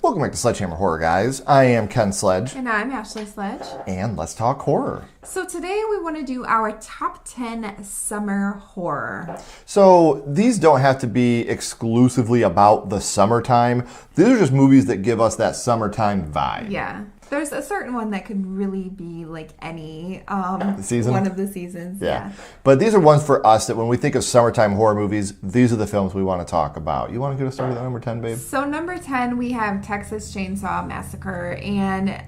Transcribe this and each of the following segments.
Welcome back to Sledgehammer Horror, guys. I am Ken Sledge. And I'm Ashley Sledge. And let's talk horror. So today we want to do our top 10 summer horror. So these don't have to be exclusively about the summertime. These are just movies that give us that summertime vibe. Yeah. There's a certain one that could really be like any season? one of the seasons. Yeah. But these are ones for us that when we think of summertime horror movies, these are the films we want to talk about. You want to get us started at number 10, babe? So number 10, we have Texas Chainsaw Massacre. And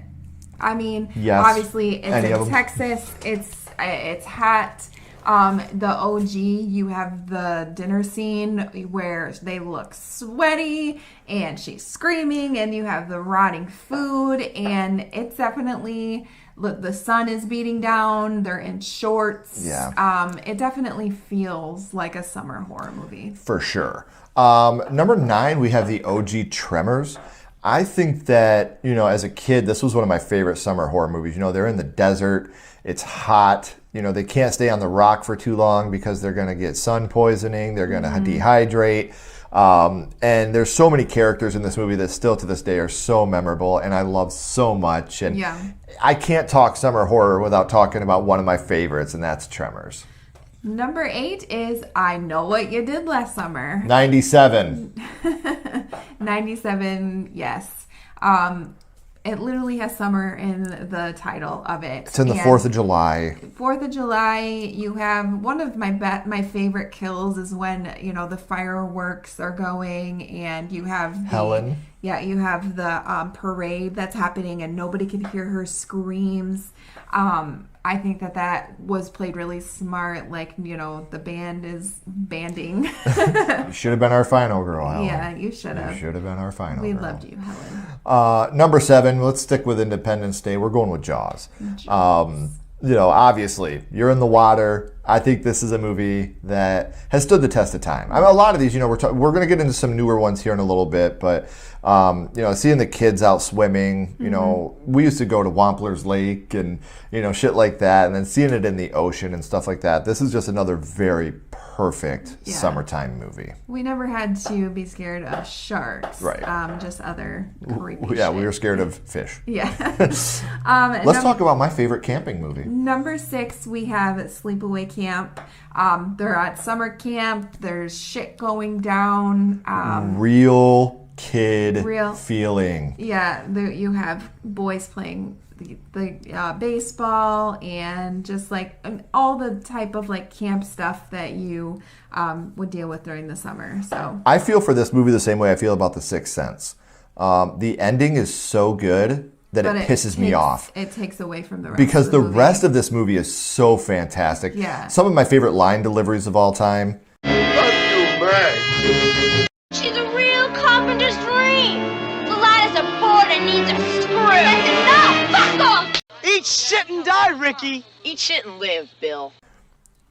I mean, yes. Obviously it's in Texas. It's hot. The OG, you have the dinner scene where they look sweaty and she's screaming, and you have the rotting food, and it's definitely, look, the sun is beating down, they're in shorts. Yeah. It definitely feels like a summer horror movie. For sure. Number 9, we have the OG Tremors. I think that, as a kid, this was one of my favorite summer horror movies. They're in the desert, it's hot. They can't stay on the rock for too long because they're going to get sun poisoning. They're going to dehydrate. And there's so many characters in this movie that still to this day are so memorable and I love so much. And I can't talk summer horror without talking about one of my favorites, and that's Tremors. Number 8 is I Know What You Did Last Summer. 97. 97, yes. It literally has summer in the title of it. It's in the 4th of July. 4th of July, you have one of my favorite kills is when, the fireworks are going and you have Helen. Yeah, you have the parade that's happening and nobody can hear her screams. I think that was played really smart. Like, the band is banding. You should have been our final girl, Helen. Yeah, you should have. You should have been our final girl. We loved you, Helen. Number 7, let's stick with Independence Day. We're going with Jaws. Obviously, you're in the water. I think this is a movie that has stood the test of time. A lot of these, we're going to get into some newer ones here in a little bit, but, seeing the kids out swimming, we used to go to Wampler's Lake and, shit like that, and then seeing it in the ocean and stuff like that. This is just another very perfect summertime movie. We never had to be scared of sharks. Right. Just other creepy shit. We were scared of fish. Yeah. Let's talk about my favorite camping movie. Number 6, we have Sleepaway Camp. They're at summer camp. There's shit going down. Real kid feeling. Yeah, you have boys playing the baseball and just like all the type of like camp stuff that you would deal with during the summer. So I feel for this movie the same way I feel about The Sixth Sense. The ending is so good that it pisses me off. It takes away from the rest because of the movie. Rest of this movie is so fantastic. Yeah. Some of my favorite line deliveries of all time. Love you, Meg. She's a real carpenter's dream. The ladders are bored and needs a screw. That's enough! Fuck off! Eat shit and die, Ricky. Eat shit and live, Bill.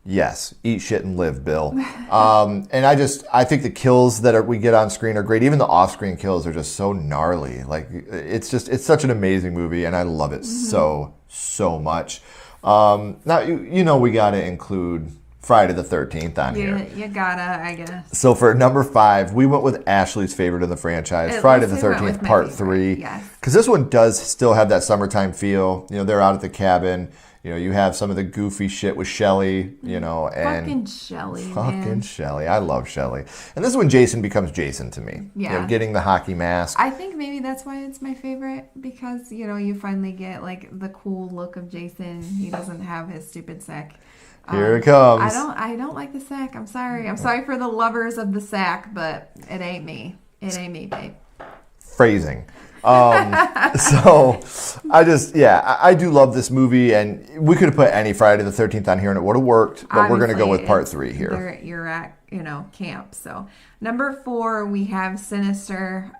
Yes, eat shit and live, Bill. And I think the kills that we get on screen are great. Even the off-screen kills are just so gnarly. Like it's such an amazing movie, and I love it so much. Now we got to include Friday the 13th on here. You gotta, I guess. So for number 5, we went with Ashley's favorite in the franchise, Friday the 13th, Part 3. Yes. Because this one does still have that summertime feel. They're out at the cabin. You have some of the goofy shit with Shelley, and fucking Shelley, fucking Shelley. I love Shelley. And this is when Jason becomes Jason to me. Yeah. Getting the hockey mask. I think maybe that's why it's my favorite, because, you finally get like the cool look of Jason. He doesn't have his stupid sack. Here it comes. I don't like the sack. I'm sorry. I'm sorry for the lovers of the sack, but it ain't me. It ain't me, babe. Phrasing. So I do love this movie, and we could have put any Friday the 13th on here and it would have worked, but Obviously, we're going to go with Part 3 here. You're at, camp. So number 4, we have Sinister.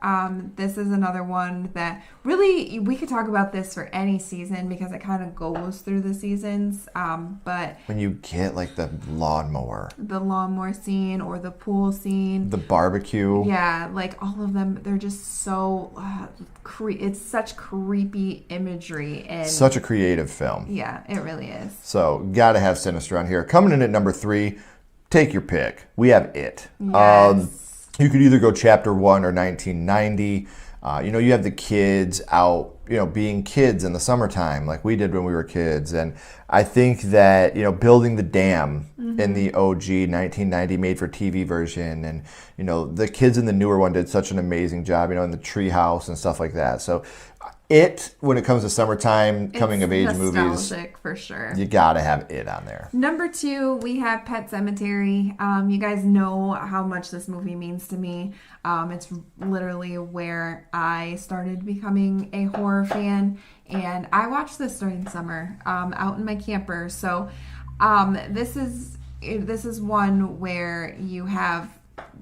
This is another one that really, we could talk about this for any season because it kind of goes through the seasons. But when you get like the lawnmower scene or the pool scene, the barbecue. Yeah, like all of them, they're just so, it's such creepy imagery. And such a creative film. Yeah, it really is. So gotta have Sinister on here. Coming in at number 3, take your pick. We have It. Yes. You could either go Chapter 1 or 1990. You have the kids out, being kids in the summertime like we did when we were kids. And I think that, building the dam in the OG 1990 made-for-TV version, and, the kids in the newer one did such an amazing job, in the tree house and stuff like that. So when it comes to summertime coming-of-age movies, nostalgic for sure. You gotta have it on there. Number 2, we have Pet Sematary. You guys know how much this movie means to me. It's literally where I started becoming a horror fan, and I watched this during summer out in my camper. So this is one where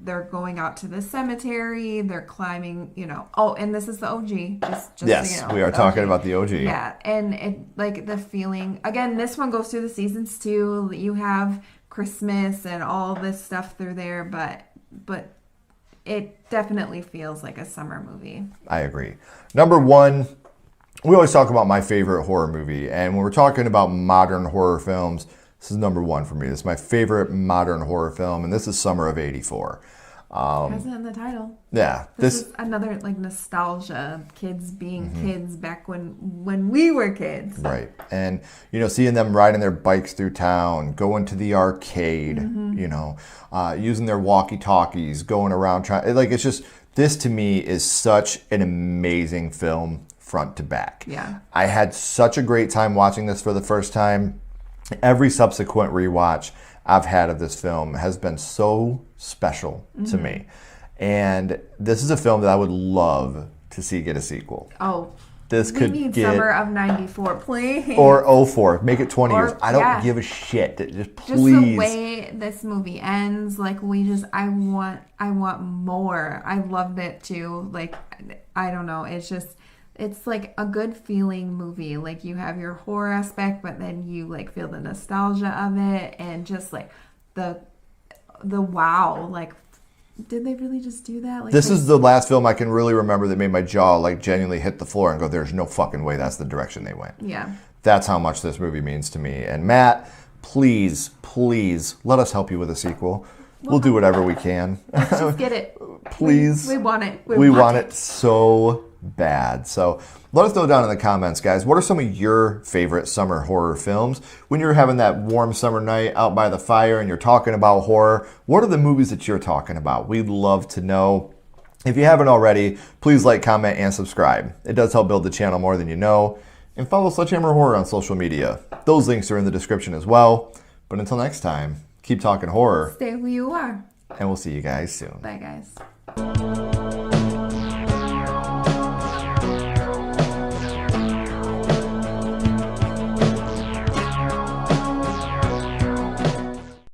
they're going out to the cemetery, they're climbing, and this is the OG. Just yes, so you know, we are talking about the OG. Yeah, and it the feeling, again, this one goes through the seasons too. You have Christmas and all this stuff through there, but it definitely feels like a summer movie. I agree. Number 1, we always talk about my favorite horror movie, and when we're talking about modern horror films, this is number 1 for me. This is my favorite modern horror film, and this is Summer of '84. Has it in the title. Yeah. This is another nostalgia, kids being kids back when we were kids. Right. And, seeing them riding their bikes through town, going to the arcade, using their walkie-talkies, going around it's just, this to me is such an amazing film front to back. Yeah. I had such a great time watching this for the first time. Every subsequent rewatch I've had of this film has been so special to me. And this is a film that I would love to see get a sequel. Oh, this we could need get Summer of '94, please. Or 04. Make it 20 years. I don't give a shit. Just please. Just the way this movie ends, I want more. I loved it too. I don't know. It's like a good feeling movie. Like, you have your horror aspect, but then you feel the nostalgia of it, and just the wow. Did they really just do that? This is the last film I can really remember that made my jaw genuinely hit the floor and go, there's no fucking way that's the direction they went. Yeah. That's how much this movie means to me. And Matt, please let us help you with a sequel. We'll do whatever we can. Let's just get it. Please. We want it. We want it so bad. So let us know down in the comments, guys. What are some of your favorite summer horror films? When you're having that warm summer night out by the fire and you're talking about horror, what are the movies that you're talking about? We'd love to know. If you haven't already, please like, comment, and subscribe. It does help build the channel more than you know. And follow Sledgehammer Horror on social media. Those links are in the description as well. But until next time, keep talking horror. Stay who you are. And we'll see you guys soon. Bye, guys.